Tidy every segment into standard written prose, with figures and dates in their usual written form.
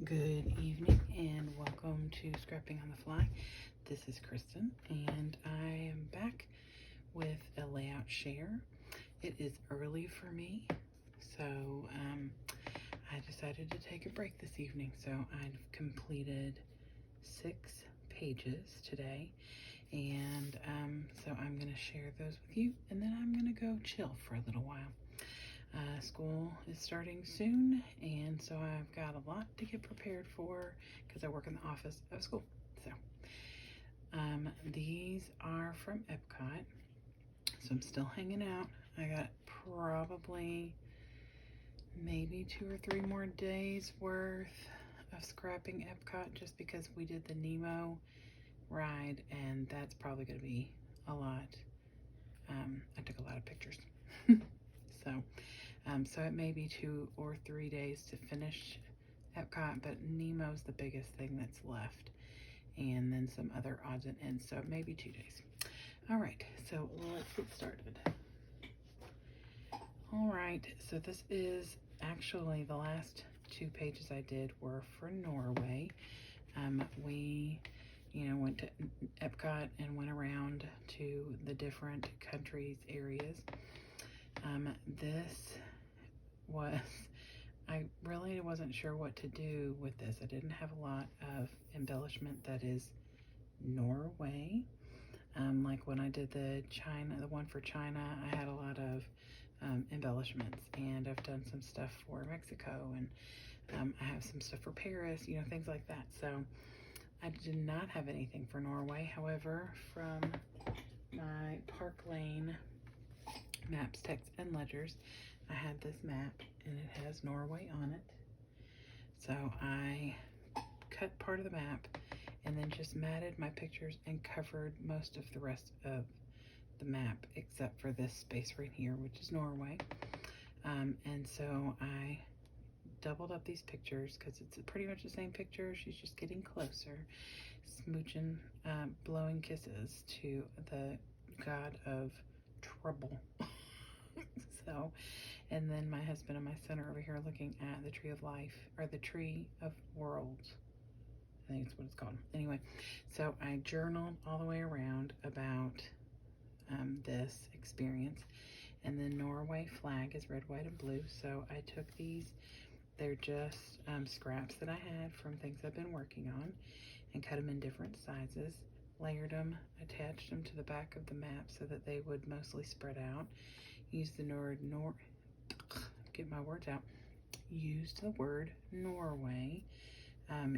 Good evening and welcome to Scrapping on the Fly. This is Kristen and I am back with a layout share. It is early for me, so I decided to take a break this evening. So I've completed 6 pages today, and so I'm going to share those with you, and then I'm going to go chill for a little while. School is starting soon, and so I've got a lot to get prepared for because I work in the office of school. So these are from Epcot, so I'm still hanging out. I got probably maybe 2 or 3 more days worth of scrapping Epcot, just because we did the Nemo ride, and that's probably going to be a lot. I took a lot of pictures. So it may be 2 or 3 days to finish Epcot, but Nemo's the biggest thing that's left, and then some other odds and ends, so maybe 2 days. All right, so let's get started. All right, so this is actually the last 2 pages I did were for Norway. We went to Epcot and went around to the different countries, areas. I really wasn't sure what to do with this. I didn't have a lot of embellishment that is Norway. Like when I did the one for China, I had a lot of embellishments, and I've done some stuff for Mexico, and I have some stuff for Paris, things like that. So I did not have anything for Norway. However, from my Park Lane Maps, Text, and Ledgers, I had this map, and it has Norway on it. So I cut part of the map and then just matted my pictures and covered most of the rest of the map except for this space right here, which is Norway. And so I doubled up these pictures because it's pretty much the same picture. She's just getting closer, smooching, blowing kisses to the god of trouble. So, and then my husband and my son are over here looking at the tree of life, or the tree of worlds. I think it's what it's called. Anyway, so I journaled all the way around about this experience. And the Norway flag is red, white, and blue. So I took these. They're just scraps that I had from things I've been working on, and cut them in different sizes, layered them, attached them to the back of the map so that they would mostly spread out. Used the Used the word Norway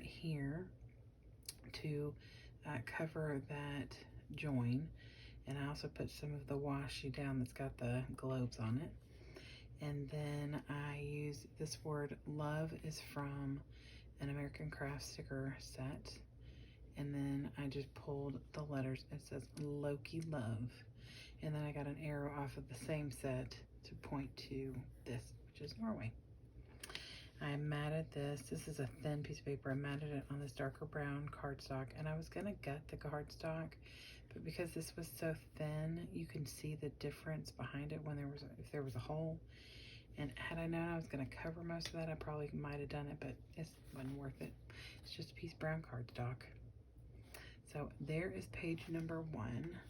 here to cover that join, and I also put some of the washi down that's got the globes on it. And then I use this word love is from an American Craft sticker set, and then I just pulled the letters. It says Loki love, and then I got an arrow off of the same set to point to this, which is Norway. I matted this. This is a thin piece of paper. I matted it on this darker brown cardstock, and I was gonna gut the cardstock, but because this was so thin, you can see the difference behind it if there was a hole. And had I known I was gonna cover most of that, I probably might have done it, but it wasn't worth it. It's just a piece of brown cardstock. So there is page number 1.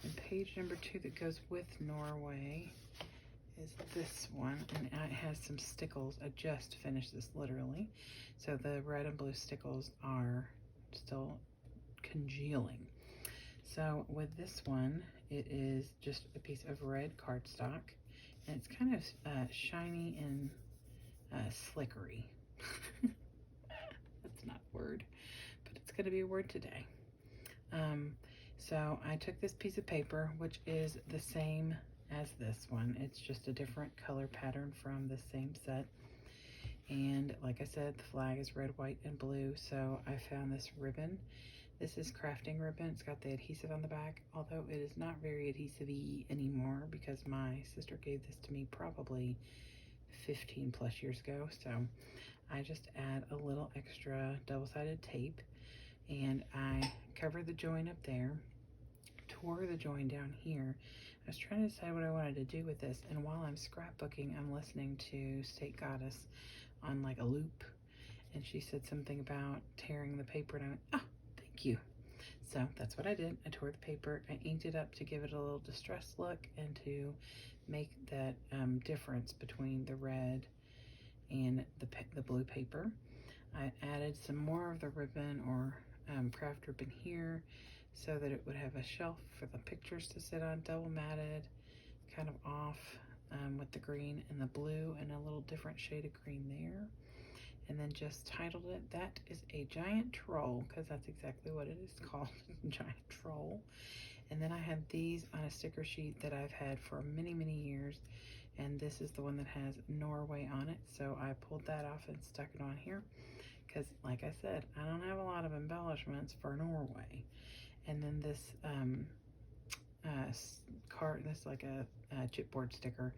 And page number 2 that goes with Norway is this one, and it has some stickles. I just finished this literally. So the red and blue stickles are still congealing. So with this one, it is just a piece of red cardstock, and it's kind of shiny and slickery. That's not a word, but it's going to be a word today. So I took this piece of paper, which is the same as this one. It's just a different color pattern from the same set. And like I said, the flag is red, white, and blue. So I found this ribbon. This is crafting ribbon. It's got the adhesive on the back, although it is not very adhesive-y anymore because my sister gave this to me probably 15 plus years ago. So I just add a little extra double-sided tape, and I cover the join up there, tore the join down here. I was trying to decide what I wanted to do with this, and while I'm scrapbooking, I'm listening to State Goddess on like a loop, and she said something about tearing the paper, and I went, oh, thank you. So that's what I did. I tore the paper, I inked it up to give it a little distressed look and to make that difference between the red and the blue paper. I added some more of the ribbon or craft ribbon here so that it would have a shelf for the pictures to sit on, double matted, kind of off with the green and the blue and a little different shade of green there. And then just titled it, That is a Giant Troll, because that's exactly what it is called, giant troll. And then I had these on a sticker sheet that I've had for many, many years. And this is the one that has Norway on it. So I pulled that off and stuck it on here. Because like I said, I don't have a lot of embellishments for Norway. And then this card, this like a chipboard sticker,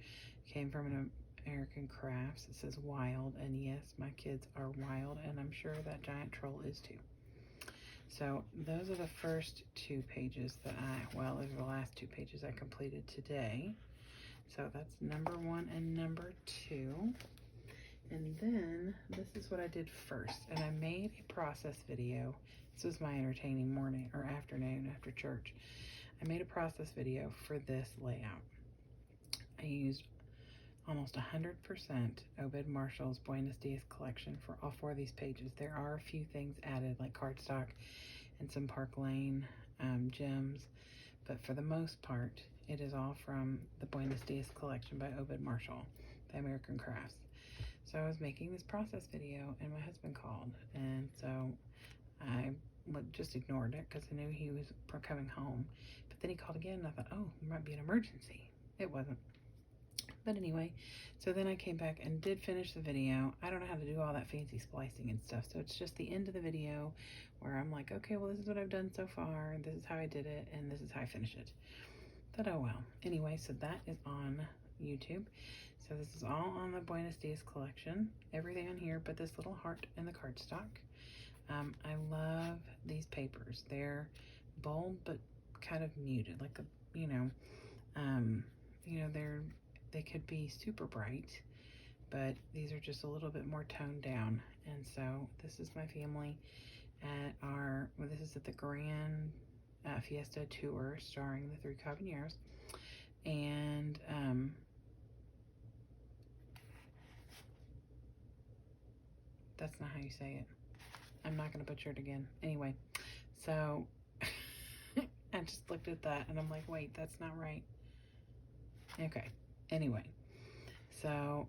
came from an American Crafts. It says wild, and yes, my kids are wild, and I'm sure that giant troll is too. So those are the first 2 pages that those are the last 2 pages I completed today. So that's number 1 and number 2. And then this is what I did first, and I made a process video. This was my entertaining morning or afternoon after church. I made a process video for this layout. I used almost 100% Obed Marshall's Buenos Días collection for all 4 of these pages. There are a few things added like cardstock and some Park Lane gems, but for the most part, it is all from the Buenos Días collection by Obed Marshall, by American Crafts. So I was making this process video and my husband called, and so I just ignored it because I knew he was coming home. But then he called again and I thought, oh, there might be an emergency. It wasn't. But anyway, so then I came back and did finish the video. I don't know how to do all that fancy splicing and stuff, so it's just the end of the video where I'm like, okay, well, this is what I've done so far, this is how I did it, and this is how I finish it. But oh well. Anyway, so that is on YouTube. So this is all on the Buenos Días collection. Everything on here but this little heart and the cardstock. I love these papers. They're bold but kind of muted, like they could be super bright, but these are just a little bit more toned down. And so this is my family at this is at the Grand Fiesta Tour starring the 3 Caballeros. And that's not how you say it. I'm not going to butcher it again. Anyway, so I just looked at that and I'm like, wait, that's not right. Okay. Anyway, so,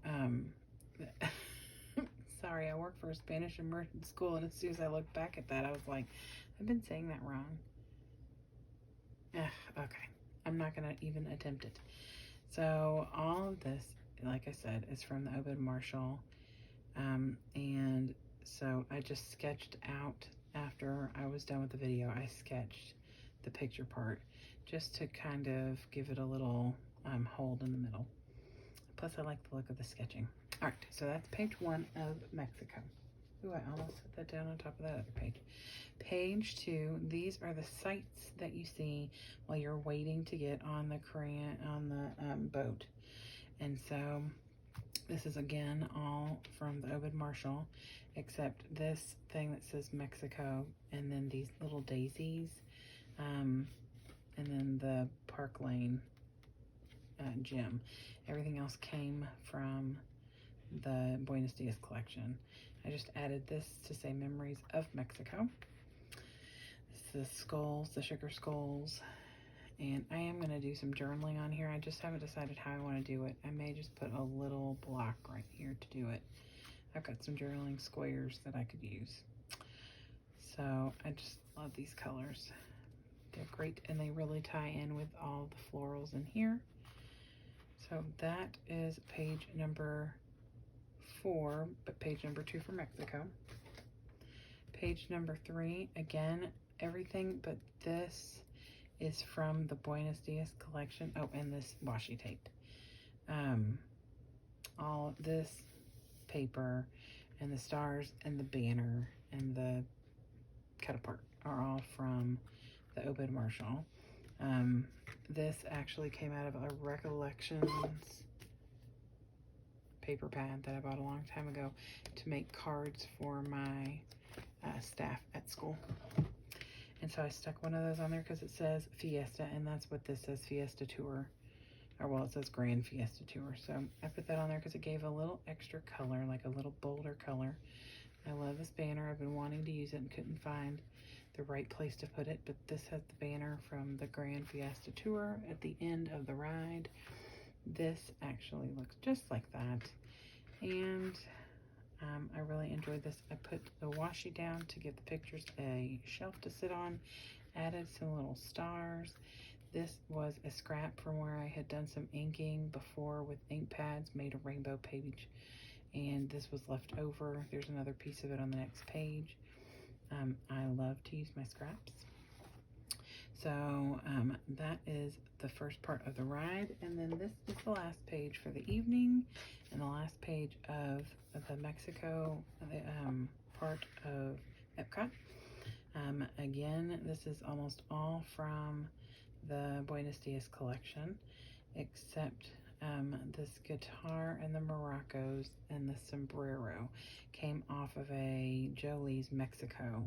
sorry, I work for a Spanish immersion school, and as soon as I looked back at that, I was like, I've been saying that wrong. Okay, I'm not going to even attempt it. So, all of this, like I said, is from the Obed Marshall, and so I just sketched out, after I was done with the video, I sketched the picture part, just to kind of give it a little hold in the middle. Plus, I like the look of the sketching. All right, so that's page 1 of Mexico. Ooh, I almost put that down on top of that other page. Page 2, these are the sights that you see while you're waiting to get on the boat. And so this is again all from the Obed Marshall, except this thing that says Mexico, and then these little daisies, and then the Park Lane gem. Everything else came from the Buenos Días collection. I just added this to say Memories of Mexico. This is the skulls, the sugar skulls, and I am going to do some journaling on here. I just haven't decided how I want to do it. I may just put a little block right here to do it. I've got some journaling squares that I could use. So I just love these colors. They're great, and they really tie in with all the florals in here. So that is page number 4, but page number 2 for Mexico. Page number 3, again, everything but this is from the Buenos Días collection. Oh, and this washi tape. All this paper and the stars and the banner and the cut apart are all from the Obed Marshall. This actually came out of a Recollections paper pad that I bought a long time ago to make cards for my staff at school. And so I stuck one of those on there because it says Fiesta, and that's what this says, Fiesta Tour. Or, well, it says Grand Fiesta Tour. So I put that on there because it gave a little extra color, like a little bolder color. I love this banner. I've been wanting to use it and couldn't find the right place to put it, but this has the banner from the Grand Fiesta Tour at the end of the ride. This actually looks just like that, and I really enjoyed this. I put the washi down to give the pictures a shelf to sit on, added some little stars. This was a scrap from where I had done some inking before with ink pads, made a rainbow page, and this was left over. There's another piece of it on the next page. I love to use my scraps. So that is the first part of the ride, and then this is the last page for the evening, and the last page of the Mexico part of Epcot. Again, this is almost all from the Buenos Días collection, except this guitar and the maracas and the sombrero came off of a Jolie's Mexico.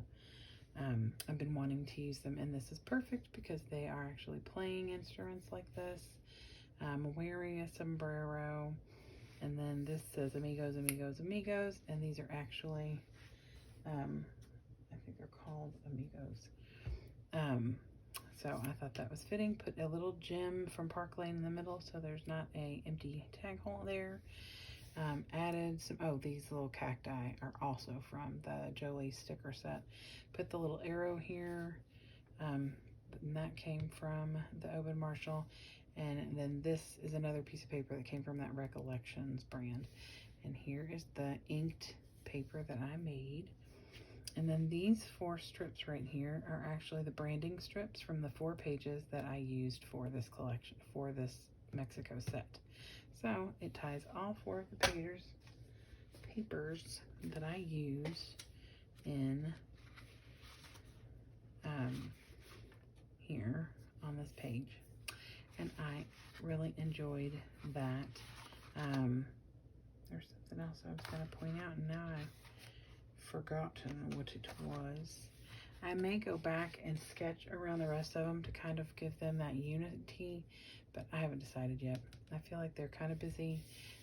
I've been wanting to use them, and this is perfect because they are actually playing instruments like this. I'm wearing a sombrero, and then this says Amigos, Amigos, Amigos, and these are actually, I think they're called Amigos. So I thought that was fitting. Put a little gem from Park Lane in the middle so there's not a empty tag hole there. Added some, oh, these little cacti are also from the Jolie sticker set. Put the little arrow here, and that came from the Obed Marshall. And then this is another piece of paper that came from that Recollections brand. And here is the inked paper that I made. And then these 4 strips right here are actually the branding strips from the 4 pages that I used for this collection, for this Mexico set. So it ties all 4 of the papers that I use in here on this page. And I really enjoyed that. There's something else I was going to point out, and now I've forgotten what it was. I may go back and sketch around the rest of them to kind of give them that unity, but I haven't decided yet. I feel like they're kind of busy.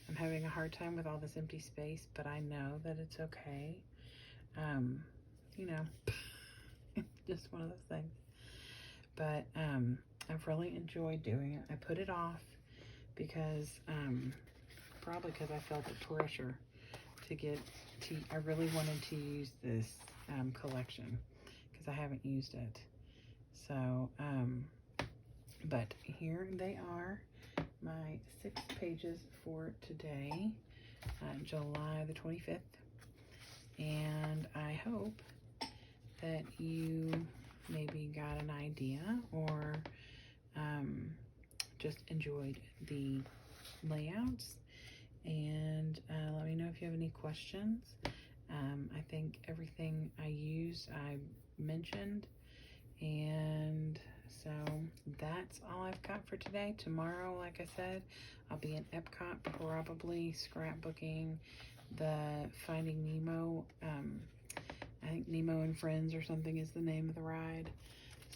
I'm having a hard time with all this empty space, but I know that it's okay. You know, just one of those things. But I've really enjoyed doing it. I put it off because, probably because I felt the pressure to get to, I really wanted to use this collection because I haven't used it. So, but here they are, my 6 pages for today, July the 25th. And I hope that you maybe got an idea or just enjoyed the layouts. And let me know if you have any questions. I think everything I used I mentioned, and so that's all I've got for today. Tomorrow, like I said, I'll be in Epcot, probably scrapbooking the Finding Nemo. I think Nemo and Friends or something is the name of the ride.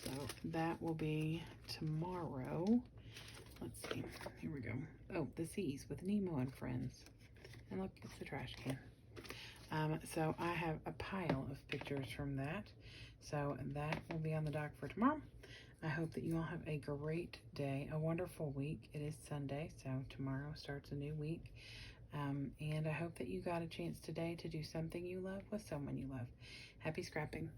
So that will be tomorrow. Let's see, here we go. Oh, the Seas with Nemo and Friends. And look, it's the trash can. So I have a pile of pictures from that. So that will be on the dock for tomorrow. I hope that you all have a great day, a wonderful week. It is Sunday, so tomorrow starts a new week. And I hope that you got a chance today to do something you love with someone you love. Happy scrapping.